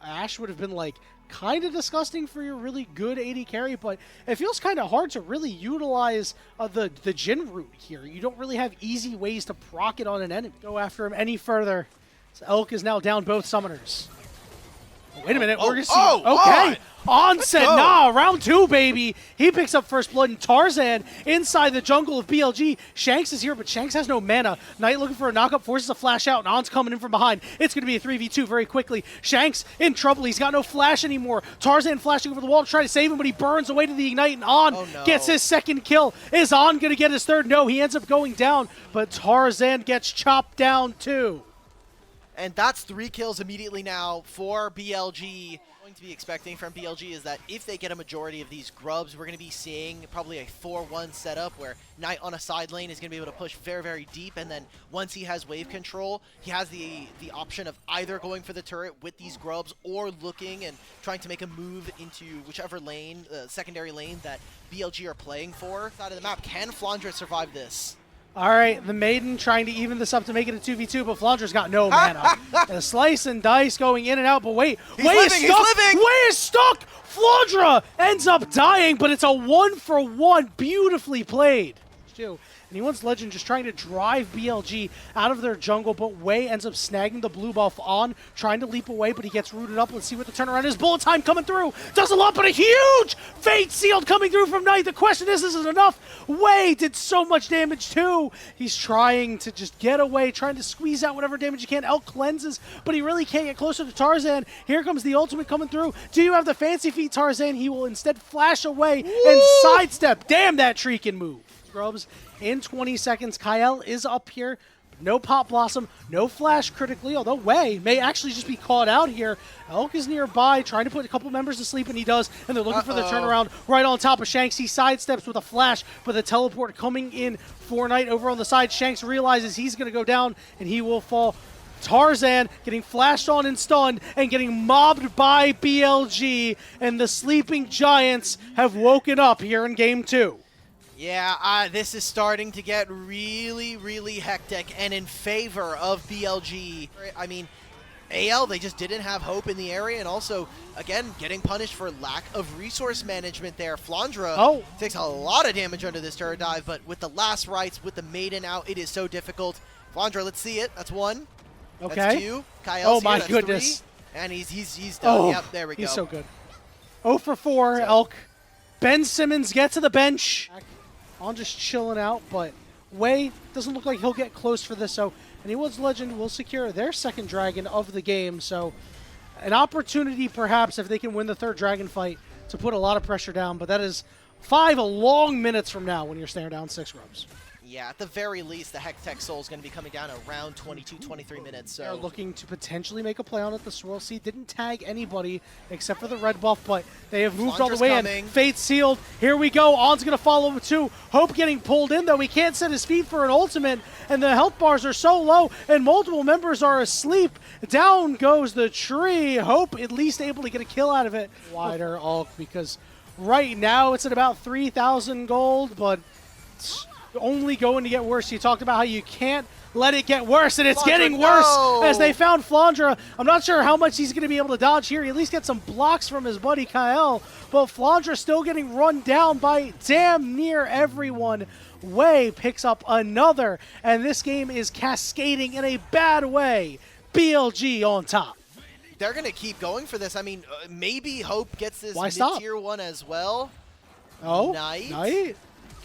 Ashe would have been like kind of disgusting for your really good AD carry, but it feels kind of hard to really utilize the Jhin route here. You don't really have easy ways to proc it on an enemy. Go after him any further. So Elk is now down both summoners. Wait a minute, we're gonna see. Okay, On said, nah, round 2, baby. He picks up first blood, and Tarzan inside the jungle of BLG. Shanks is here, but Shanks has no mana. Knight looking for a knockup, forces a flash out, and On's coming in from behind. It's going to be a 3v2 very quickly. Shanks in trouble. He's got no flash anymore. Tarzan flashing over the wall to try to save him, but he burns away to the Ignite, and On gets his second kill. Is On going to get his third? No, he ends up going down, but Tarzan gets chopped down too. And that's 3 kills immediately now for BLG. Going to be expecting from BLG is that if they get a majority of these grubs, we're going to be seeing probably a 4-1 setup where Knight on a side lane is going to be able to push very, very deep, and then once he has wave control, he has the option of either going for the turret with these grubs or looking and trying to make a move into whichever lane, secondary lane that BLG are playing for. Side of the map, can Flandre survive this? All right, the Maiden trying to even this up to make it a 2v2, but Flandre's got no mana. A slice and dice going in and out, but wait, Wei is stuck! Wei is stuck! Flandre ends up dying, but it's a 1-for-1, beautifully played. And he wants Legend just trying to drive BLG out of their jungle, but Wei ends up snagging the blue buff on, trying to leap away, but he gets rooted up. Let's see what the turnaround is. Bullet time coming through. Does a lot, but a huge Fate Sealed coming through from Knight. The question is it enough? Wei did so much damage too. He's trying to just get away, trying to squeeze out whatever damage he can. Elk cleanses, but he really can't get closer to Tarzan. Here comes the ultimate coming through. Do you have the fancy feet, Tarzan? He will instead flash away and sidestep. Damn, that tree can move. Grubs in 20 seconds. Kyle is up here. No Pop Blossom, no flash critically, although Wei may actually just be caught out here. Elk is nearby, trying to put a couple members to sleep, and he does, and they're looking for the turnaround right on top of Shanks. He sidesteps with a flash, but the teleport coming in for Knight over on the side. Shanks realizes he's going to go down, and he will fall. Tarzan getting flashed on and stunned and getting mobbed by BLG, and the sleeping giants have woken up here in Game 2. Yeah, this is starting to get really, really hectic and in favor of BLG. I mean, AL, they just didn't have hope in the area, and also, again, getting punished for lack of resource management there. Flandre takes a lot of damage under this turret dive, but with the last rites, with the Maiden out, it is so difficult. Flandre, let's see it. That's 1. Okay. That's 2. Kyle's my here, goodness. 3. And he's done. Yep, there we go. He's so good. 0 for 4, Elk. Ben Simmons gets to the bench. On just chilling out, but Wei doesn't look like he'll get close for this, so anyone's Legend will secure their second dragon of the game, so an opportunity perhaps if they can win the third dragon fight to put a lot of pressure down, but that is 5 long minutes from now when you're staring down 6 grubs. Yeah, at the very least, the Hextech Soul is going to be coming down around 22, 23 minutes. So they're looking to potentially make a play on it. The Swirl Seed didn't tag anybody except for the red buff, but they have moved all the way in. Fate Sealed. Here we go. On's going to follow with 2. Hope getting pulled in, though. He can't set his feet for an ultimate, and the health bars are so low, and multiple members are asleep. Down goes the tree. Hope at least able to get a kill out of it. Wider Ulk, because right now it's at about 3,000 gold, but only going to get worse. You talked about how you can't let it get worse, and it's getting worse as they found Flandre. I'm not sure how much he's going to be able to dodge here. He at least gets some blocks from his buddy Kyle, but Flandre still getting run down by damn near everyone. Wei picks up another, and this game is cascading in a bad way. BLG on top. They're going to keep going for this. I mean, maybe Hope gets this mid-tier 1 as well. Knight.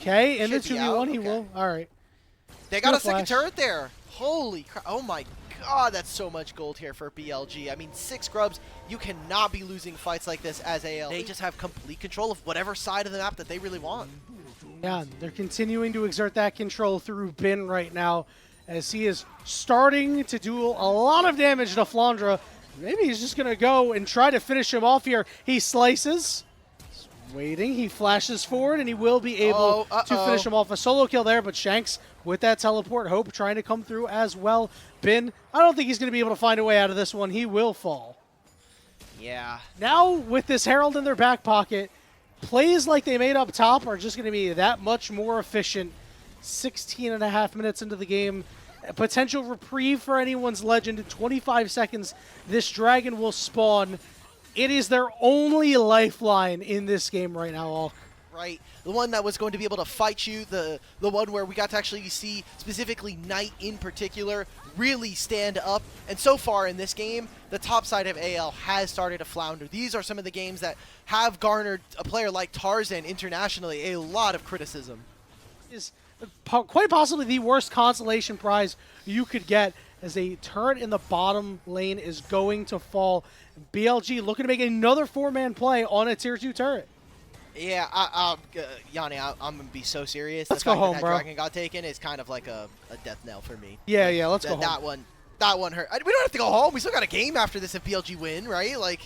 Okay, in the 2v1 he will. All right. They got a second turret there. Holy crap. Oh my god, that's so much gold here for BLG. I mean, 6 grubs. You cannot be losing fights like this as AL. They just have complete control of whatever side of the map that they really want. Yeah, they're continuing to exert that control through Bin right now as he is starting to do a lot of damage to Flandre. Maybe he's just going to go and try to finish him off here. He slices. Waiting, he flashes forward, and he will be able to finish him off. A solo kill there, but Shanks with that teleport. Hope trying to come through as well. Bin, I don't think he's going to be able to find a way out of this one. He will fall. Yeah. Now, with this Herald in their back pocket, plays like they made up top are just going to be that much more efficient. 16.5 minutes into the game. a potential reprieve for anyone's legend. In 25 seconds, this dragon will spawn. It is their only lifeline in this game right now, All. Right, the one that was going to be able to fight you, the one where we got to actually see specifically Knight in particular really stand up. And so far in this game, the top side of AL has started to flounder. These are some of the games that have garnered a player like Tarzan internationally a lot of criticism. Is quite possibly the worst consolation prize you could get, as a turret in the bottom lane is going to fall. BLG looking to make another 4-man play on a tier 2 turret. Yeah, Yanni, I'm going to be so serious. Let's go home, that bro. Dragon got taken is kind of like a death knell for me. Yeah, let's go home. That one hurt. We don't have to go home. We still got a game after this if BLG win, right? Like,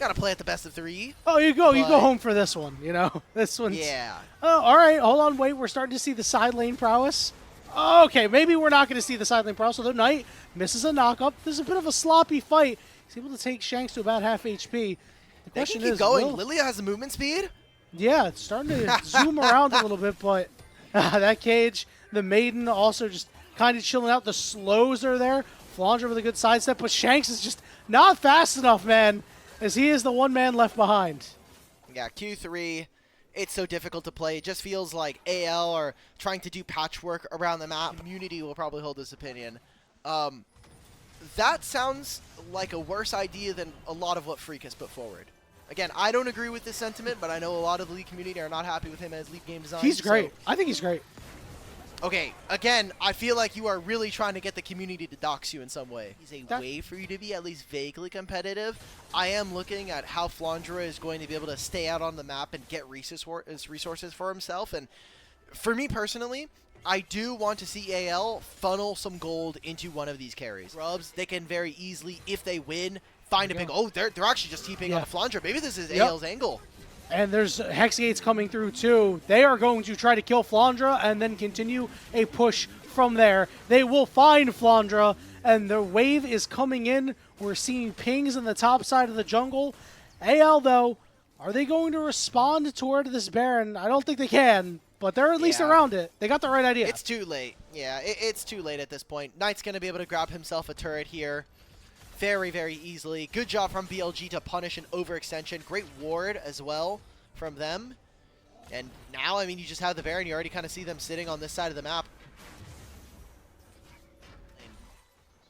got to play at the best of 3. Oh, you go home for this one, you know? This one's... Yeah. Oh, all right, hold on, wait. We're starting to see the side lane prowess. Okay, maybe we're not going to see the side lane prowess. So the Knight misses a knock-up. This is a bit of a sloppy fight. He's able to take Shanks to about half HP. The question keep is, going. Lilia has the movement speed? Yeah, it's starting to zoom around a little bit, but that cage, the Maiden also just kind of chilling out. The slows are there. Flandre with a good sidestep, but Shanks is just not fast enough, man, as he is the one man left behind. Yeah, Q3, it's so difficult to play. It just feels like AL are trying to do patchwork around the map. Community will probably hold this opinion. That sounds like a worse idea than a lot of what Freak has put forward. Again, I don't agree with this sentiment, but I know a lot of the League community are not happy with him as League game design. He's great. I think he's great. Okay, again, I feel like you are really trying to get the community to dox you in some way. He's a way for you to be at least vaguely competitive. I am looking at how Flandre is going to be able to stay out on the map and get resources for himself. And for me personally, I do want to see AL funnel some gold into one of these carries. Grubs, they can very easily, if they win, find a big... Oh, they're actually just TPing on a Flandre. Maybe this is AL's angle. And there's Hexgates coming through too. They are going to try to kill Flandre and then continue a push from there. They will find Flandre, and the wave is coming in. We're seeing pings in the top side of the jungle. AL, though, are they going to respond toward this Baron? I don't think they can, but they're at least around it. They got the right idea. It's too late. Yeah, it's too late at this point. Knight's going to be able to grab himself a turret here very, very easily. Good job from BLG to punish an overextension. Great ward as well from them. And now, I mean, you just have the Baron. You already kind of see them sitting on this side of the map.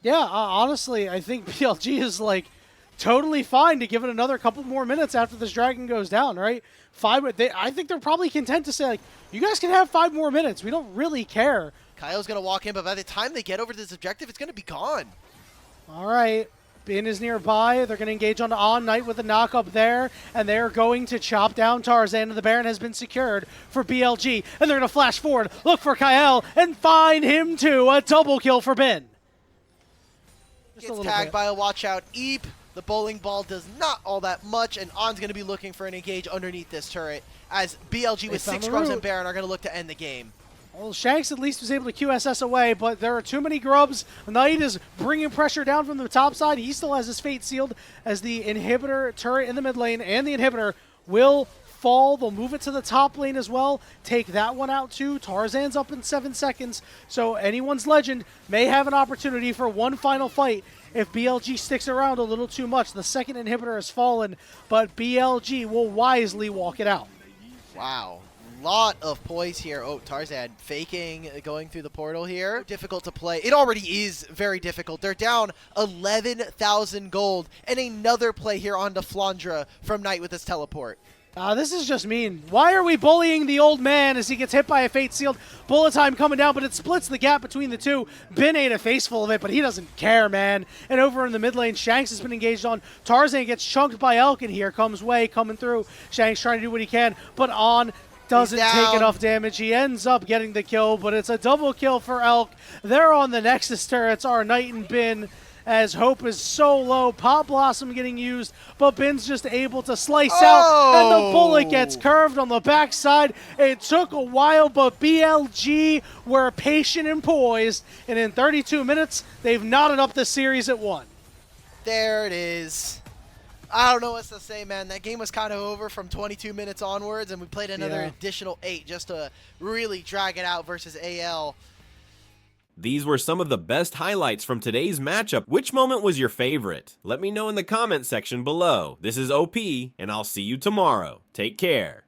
Yeah, honestly, I think BLG is, like, totally fine to give it another couple more minutes after this dragon goes down, right? I think they're probably content to say, like, you guys can have 5 more minutes. We don't really care. Kyle's going to walk in, but by the time they get over to this objective, it's going to be gone. All right. Bin is nearby. They're going to engage on Knight with a knock-up there, and they're going to chop down Tarzan, and the Baron has been secured for BLG, and they're going to flash forward, look for Kyle, and find him too. A double kill for Bin. Gets tagged by a watch-out Eep. The bowling ball does not all that much, and On's going to be looking for an engage underneath this turret, as BLG with 6 grubs and Baron are going to look to end the game. Well, Shanks at least was able to QSS away, but there are too many grubs. Knight is bringing pressure down from the top side. He still has his fate sealed as the inhibitor turret in the mid lane, and the inhibitor will fall. They'll move it to the top lane as well. Take that one out too. Tarzan's up in 7 seconds, so anyone's legend may have an opportunity for one final fight if BLG sticks around a little too much. The second inhibitor has fallen, but BLG will wisely walk it out. Wow. Lot of poise here. Oh, Tarzan faking, going through the portal here. Difficult to play. It already is very difficult. They're down 11,000 gold, and another play here onto Flandre from Knight with his teleport. This is just mean. Why are we bullying the old man as he gets hit by a fate sealed? Bullet time coming down, but it splits the gap between the two. Bin ate a face full of it, but he doesn't care, man. And over in the mid lane, Shanks has been engaged on. Tarzan gets chunked by Elk, and here comes Way coming through. Shanks trying to do what he can, but On doesn't take enough damage. He ends up getting the kill, but it's a double kill for Elk. They're on the Nexus turrets, our Knight and Bin, as Hope is so low. Pop Blossom getting used, but Bin's just able to slice out, and the bullet gets curved on the backside. It took a while, but BLG were patient and poised, and in 32 minutes, they've knotted up the series at 1. There it is. I don't know what to say, man. That game was kind of over from 22 minutes onwards, and we played another additional 8 just to really drag it out versus AL. These were some of the best highlights from today's matchup. Which moment was your favorite? Let me know in the comment section below. This is OP, and I'll see you tomorrow. Take care.